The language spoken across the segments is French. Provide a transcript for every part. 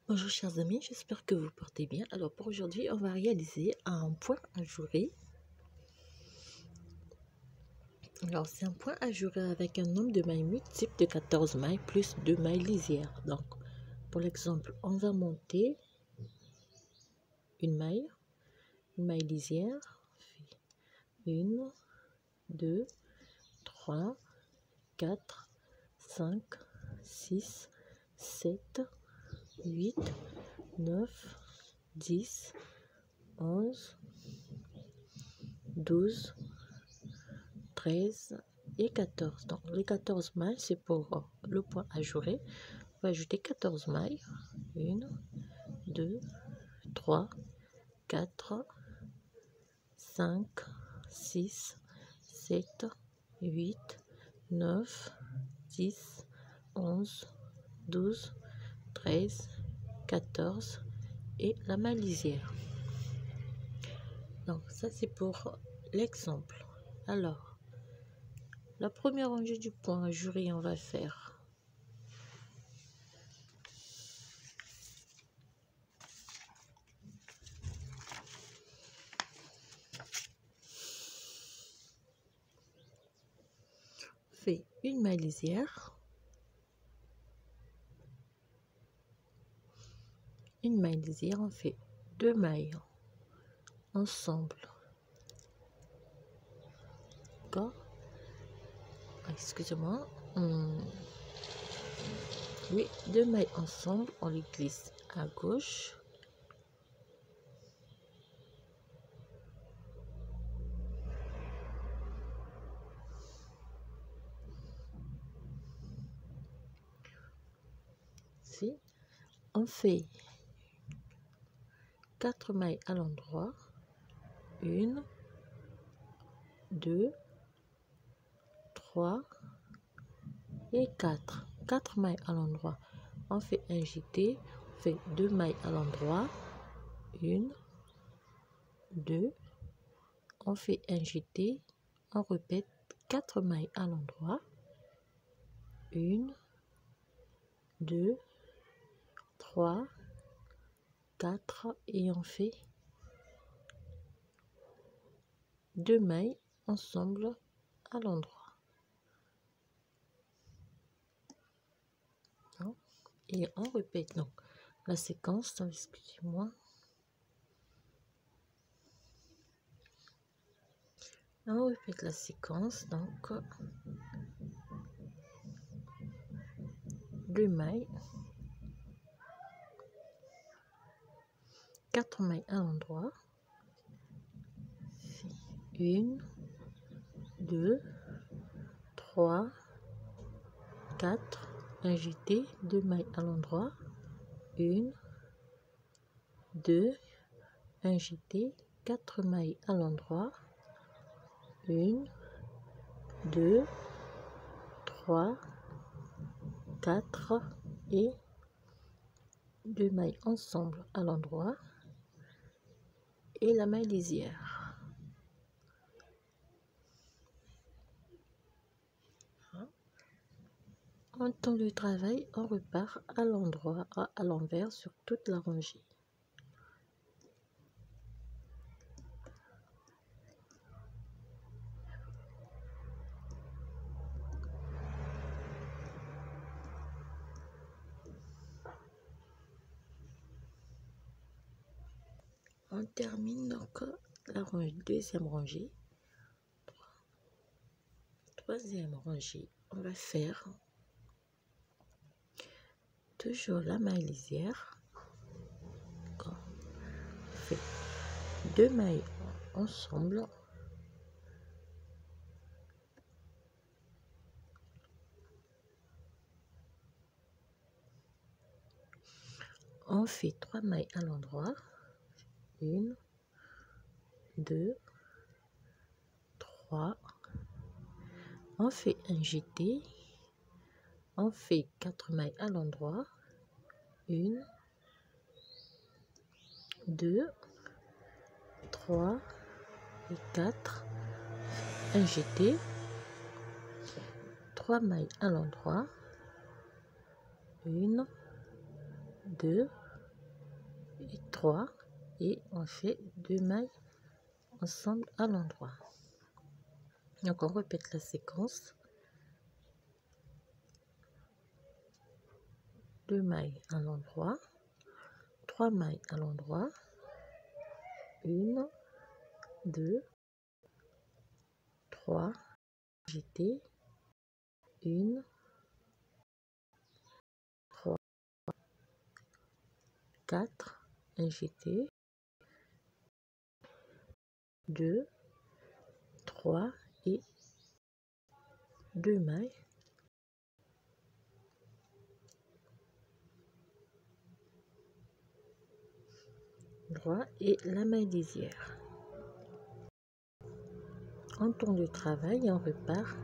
Bonjour chers amis, j'espère que vous portez bien. Alors pour aujourd'hui, on va réaliser un point ajouré. Alors c'est un point ajouré avec un nombre de mailles multiple de 14 mailles plus 2 mailles lisières. Donc pour l'exemple, on va monter une maille lisière. 1, 2, 3, 4, 5, 6, 7, 8, 9, 10, 11, 12, 13 et 14. Donc les 14 mailles, c'est pour le point ajouré. On va ajouter 14 mailles. 1, 2, 3, 4, 5, 6, 7, 8, 9, 10, 11, 12, 13, 14 et la maille lisière. Donc ça c'est pour l'exemple. Alors, la première rangée du point ajouré, on va faire une maille lisière, on fait 2 mailles ensemble, d'accord, excusez-moi, oui, 2 mailles ensemble, on les glisse à gauche, ici, on fait 4 mailles à l'endroit, 1, 2, 3 et 4 mailles à l'endroit. On fait un jeté, on fait 2 mailles à l'endroit, 1, 2, on fait un jeté, on répète 4 mailles à l'endroit, 1, 2, 3, 4 et on fait 2 mailles ensemble à l'endroit. Et on répète donc la séquence, excusez-moi. On répète la séquence, donc 2 mailles, 4 mailles à l'endroit, 1, 2, 3, 4, un jeté, 2 mailles à l'endroit, 1, 2, un jeté, 4 mailles à l'endroit, 1, 2, 3, 4 et 2 mailles ensemble à l'endroit et la maille lisière. En temps de travail, on repart à l'endroit, à l'envers sur toute la rangée. On termine donc la deuxième rangée. Troisième rangée, on va faire toujours la maille lisière. On fait 2 mailles ensemble. On fait 3 mailles à l'endroit. 1, 2, 3. On fait un jeté. On fait 4 mailles à l'endroit. 1, 2, 3 et 4. Un jeté. 3 mailles à l'endroit. 1, 2, 3 et on fait 2 mailles ensemble à l'endroit. Donc on répète la séquence. 2 mailles à l'endroit, 3 mailles à l'endroit, 1, 2, 3, jeter, 1, 3, 4, injecter, 2, 3 et 2 mailles. Droit et la maille lisière. On tourne le travail et on repart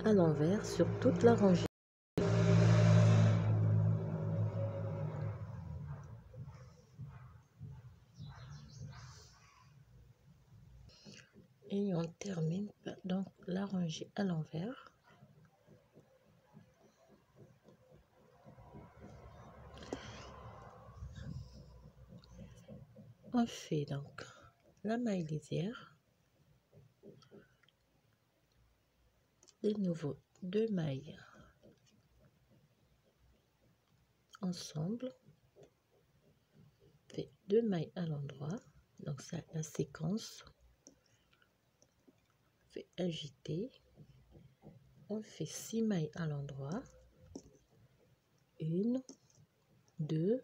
à l'envers sur toute la rangée. Et on termine donc la rangée à l'envers. On fait donc la maille lisière, de nouveau 2 mailles ensemble, fait 2 mailles à l'endroit, donc c'est la séquence, fait agiter, on fait 6 mailles à l'endroit, 1, 2,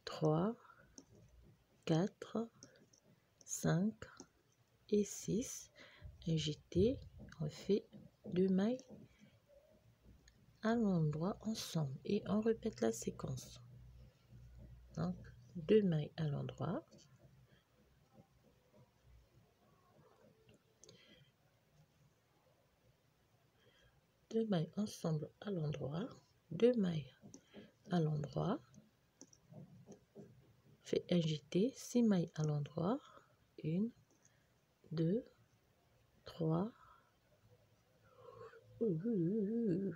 3, 4, 5 et 6, agiter, on fait 2 mailles à l'endroit ensemble et on répète la séquence. Donc 2 mailles à l'endroit, 2 mailles ensemble à l'endroit, 2 mailles à l'endroit, fait agiter, 6 mailles à l'endroit, 1, 2, 3,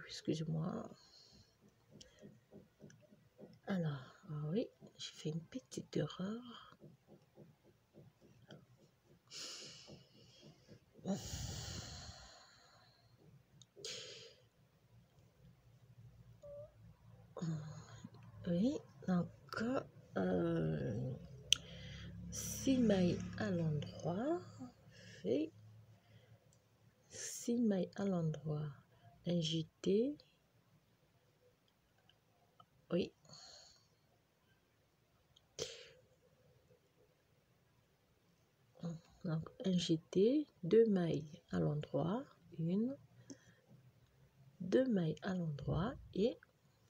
excusez-moi. Alors, oui, j'ai fait une petite erreur. Oui, donc 6 mailles à l'endroit, fait 6 mailles à l'endroit, agité, oui, donc agité, 2 mailles à l'endroit, 1, 2 mailles à l'endroit et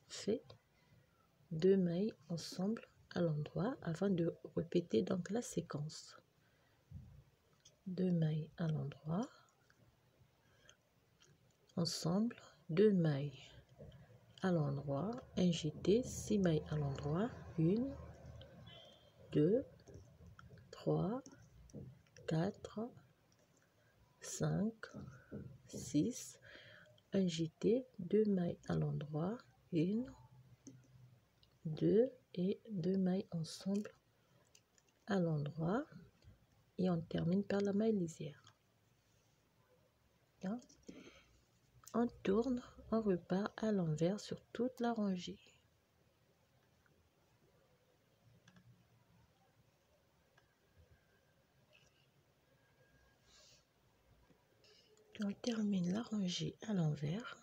fait 2 mailles ensemble à l'endroit avant de répéter donc la séquence. 2 mailles à l'endroit, ensemble, 2 mailles à l'endroit, agité, 6 mailles à l'endroit, 1, 2, 3, 4, 5, 6, agité, 2 mailles à l'endroit, 1, 2 et 2 mailles ensemble à l'endroit et on termine par la maille lisière. Bien. On tourne, on repart à l'envers sur toute la rangée. On termine la rangée à l'envers.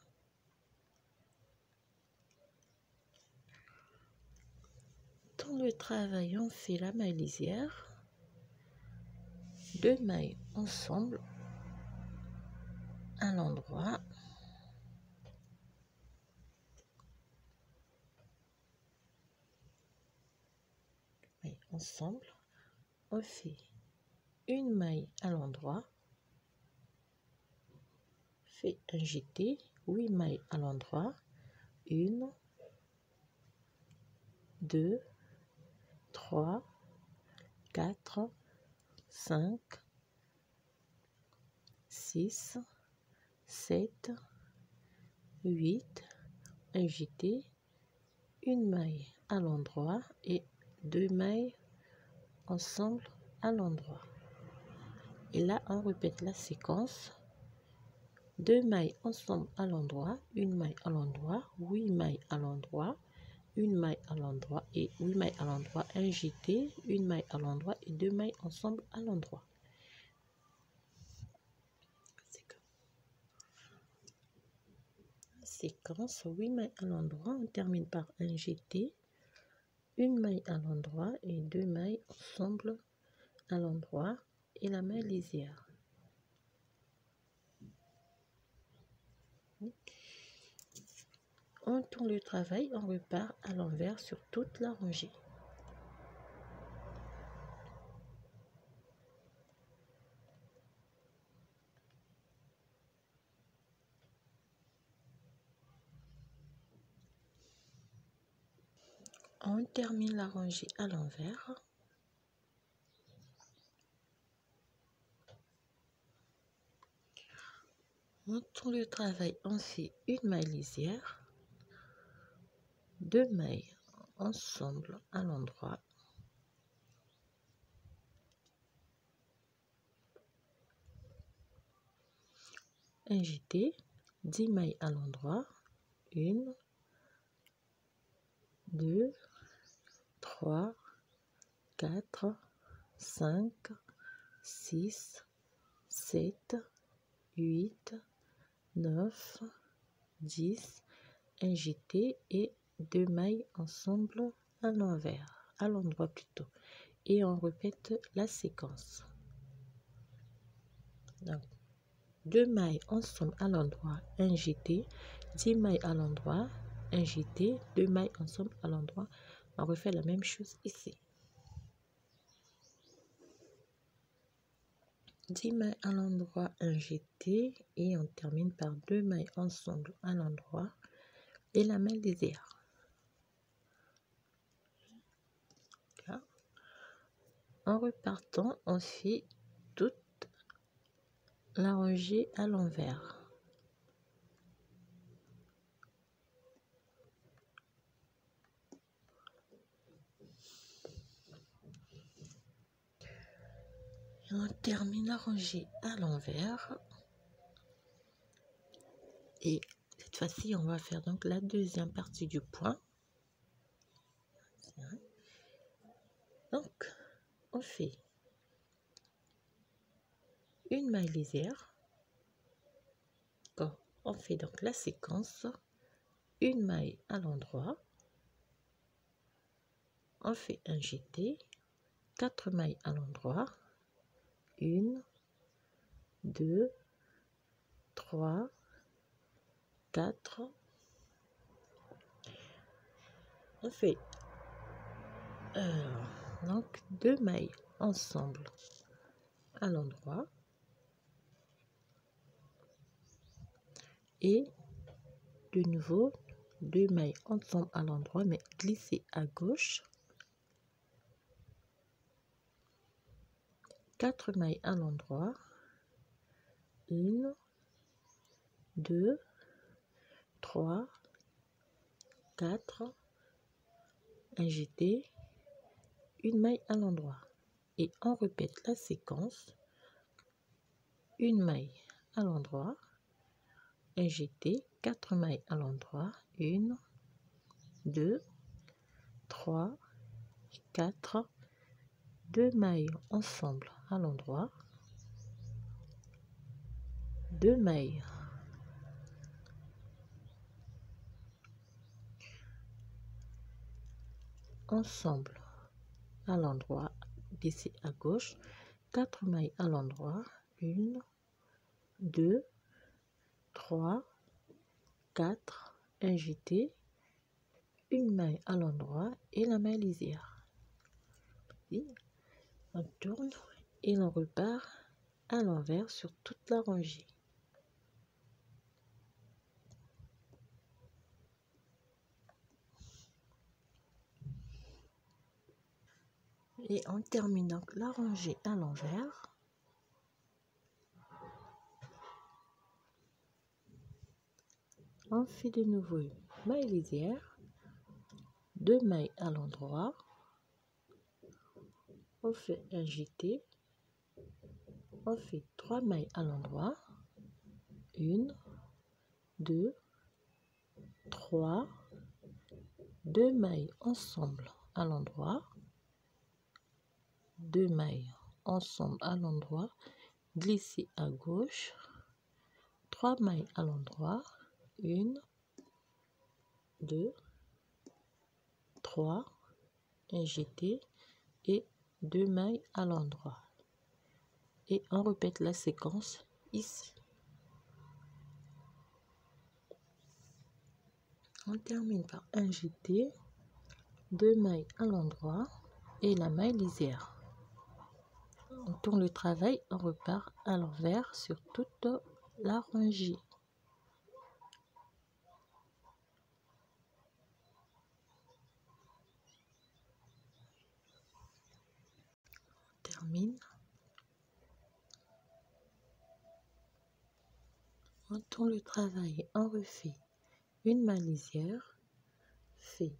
Dans le travail, on fait la maille lisière, 2 mailles ensemble à l'endroit. Ensemble, on fait une maille à l'endroit, fait un jeté, 8 mailles à l'endroit, 1, 2, 3, 4, 5, 6, 7, 8, un jeté, une maille à l'endroit et 2 mailles ensemble à l'endroit. Et là, on répète la séquence. 2 mailles ensemble à l'endroit, une maille à l'endroit, 8 mailles à l'endroit, une maille à l'endroit et 8 mailles à l'endroit, un jeté, une maille à l'endroit et 2 mailles ensemble à l'endroit. Séquence, 8 mailles à l'endroit, on termine par un jeté, une maille à l'endroit et 2 mailles ensemble à l'endroit et la maille lisière. On tourne le travail, on repart à l'envers sur toute la rangée. On termine la rangée à l'envers. On tourne le travail, on fait une maille lisière, 2 mailles ensemble à l'endroit, un jeté, 10 mailles à l'endroit, 1, 2, 3, 4, 5, 6, 7, 8, 9, 10, un jeté et 2 mailles ensemble à l'envers, à l'endroit plutôt. Et on répète la séquence. Donc, 2 mailles ensemble à l'endroit, un jeté, 10 mailles à l'endroit, un jeté, 2 mailles ensemble à l'endroit. On refait la même chose ici. 10 mailles à l'endroit, un jeté et on termine par 2 mailles ensemble à l'endroit et la maille lisière. En repartant, on fait toute la rangée à l'envers. On termine la rangée à l'envers. Et cette fois-ci, on va faire donc la deuxième partie du point. Donc, on fait une maille lisière. On fait donc la séquence, une maille à l'endroit. On fait un jeté, 4 mailles à l'endroit, 1, 2, 3, 4. On fait donc 2 mailles ensemble à l'endroit et de nouveau 2 mailles ensemble à l'endroit mais glissées à gauche, 4 mailles à l'endroit, 1, 2, 3, 4, un jeté, une maille à l'endroit et on répète la séquence, une maille à l'endroit, un jeté, 4 mailles à l'endroit, 1, 2, 3, 4, 2 mailles ensemble à l'endroit, 2 mailles ensemble à l'endroit, d'ici à gauche, 4 mailles à l'endroit, 1, 2, 3, 4, un jeté, une maille à l'endroit et la maille lisière. Et on tourne et on repart à l'envers sur toute la rangée. Et on termine donc la rangée à l'envers. On fait de nouveau une maille lisière, 2 mailles à l'endroit, on fait un jeté, on fait 3 mailles à l'endroit, 1, 2, 3, 2 mailles ensemble à l'endroit, 2 mailles ensemble à l'endroit, glisser à gauche, 3 mailles à l'endroit, 1, 2, 3, un jeté et 2 mailles à l'endroit. Et on répète la séquence ici. On termine par un jeté, 2 mailles à l'endroit et la maille lisière. On tourne le travail, on repart à l'envers sur toute la rangée. On termine. On tourne le travail, on refait une maille lisière, fait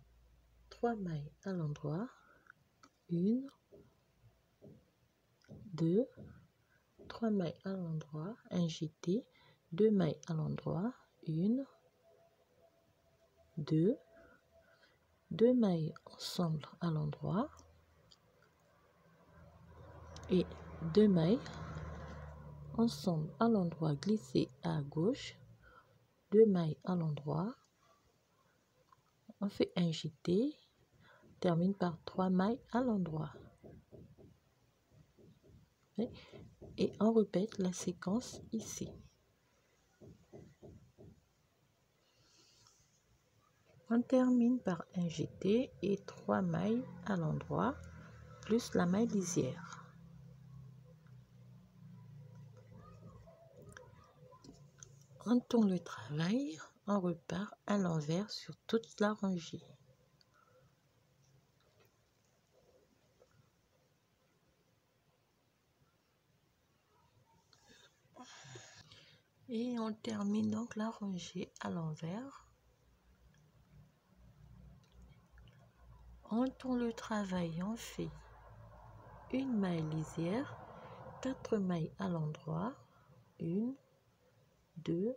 3 mailles à l'endroit, 1, 2, 3 mailles à l'endroit, un jeté, 2 mailles à l'endroit, 1, 2, 2 mailles ensemble à l'endroit et 2 mailles ensemble à l'endroit glissées à gauche, 2 mailles à l'endroit, on fait un jeté, termine par 3 mailles à l'endroit et on répète la séquence ici. On termine par un jeté et 3 mailles à l'endroit plus la maille lisière. On tourne le travail, on repart à l'envers sur toute la rangée. Et on termine donc la rangée à l'envers. On tourne le travail, on fait une maille lisière, 4 mailles à l'endroit, 1, 2,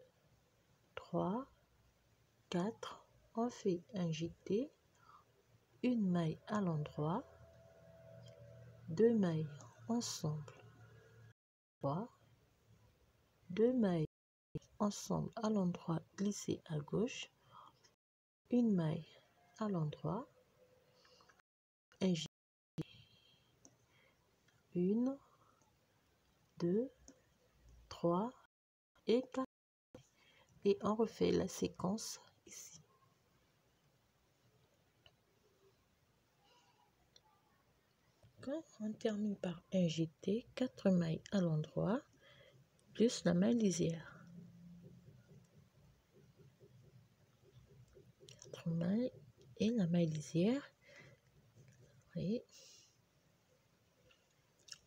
3, 4, on fait un jeté, une maille à l'endroit, 2 mailles ensemble, 3, 2 mailles ensemble à l'endroit glissées à gauche, une maille à l'endroit, un jeté, 1, 2, 3 et 4. Et on refait la séquence ici. On termine par un jeté, 4 mailles à l'endroit, plus la maille lisière. 4 mailles et la maille lisière. Et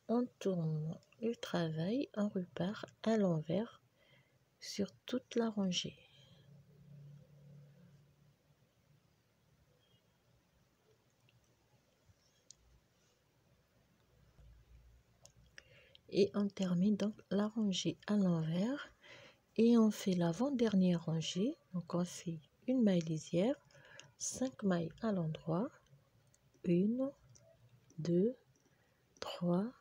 on tourne le travail, on repart à l'envers sur toute la rangée. Et on termine donc la rangée à l'envers et on fait l'avant-dernière rangée. Donc on fait une maille lisière, 5 mailles à l'endroit, 1, 2, 3,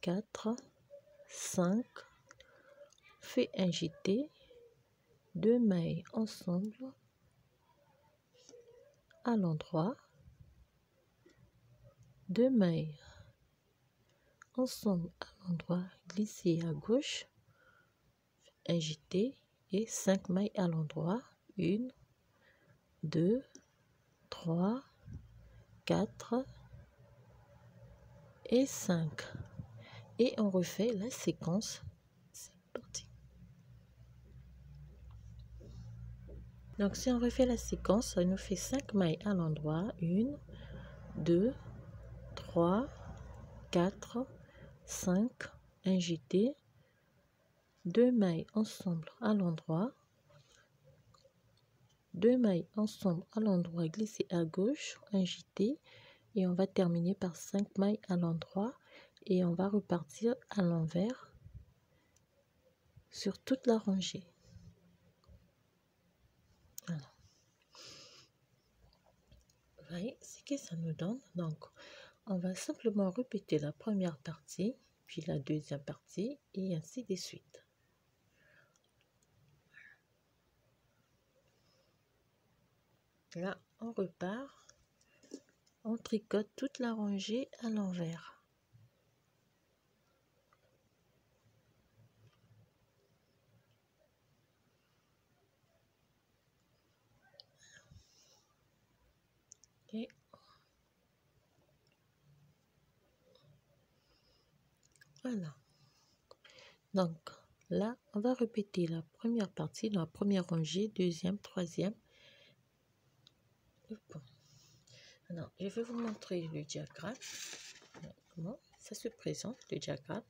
4, 5, fait un jeté, 2 mailles ensemble à l'endroit, 2 mailles ensemble à l'endroit glissées à gauche, un jeté et 5 mailles à l'endroit, 1, 2, 3, 4 et 5. Et on refait la séquence. C'est parti. Donc si on refait la séquence, ça nous fait 5 mailles à l'endroit, 1, 2, 3, 4, 5, un jeté, 2 mailles ensemble à l'endroit, 2 mailles ensemble à l'endroit glissées à gauche, un jeté et on va terminer par 5 mailles à l'endroit et on va repartir à l'envers sur toute la rangée. Voilà. Vous voyez ce que ça nous donne. Donc on va simplement répéter la première partie, puis la deuxième partie, et ainsi de suite. Là, on repart, on tricote toute la rangée à l'envers. Et voilà. Donc là, on va répéter la première partie, la première rangée, deuxième, troisième. Alors, je vais vous montrer le diagramme. Comment ça se présente, le diagramme.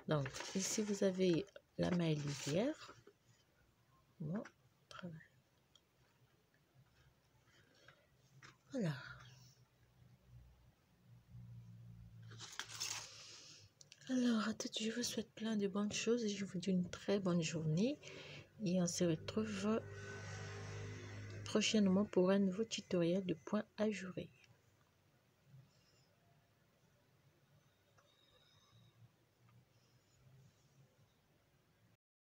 Donc, ici, vous avez la maille lisière. Bon, travail. Voilà. Alors, à toutes, je vous souhaite plein de bonnes choses et je vous dis une très bonne journée. Et on se retrouve prochainement pour un nouveau tutoriel de points ajourés.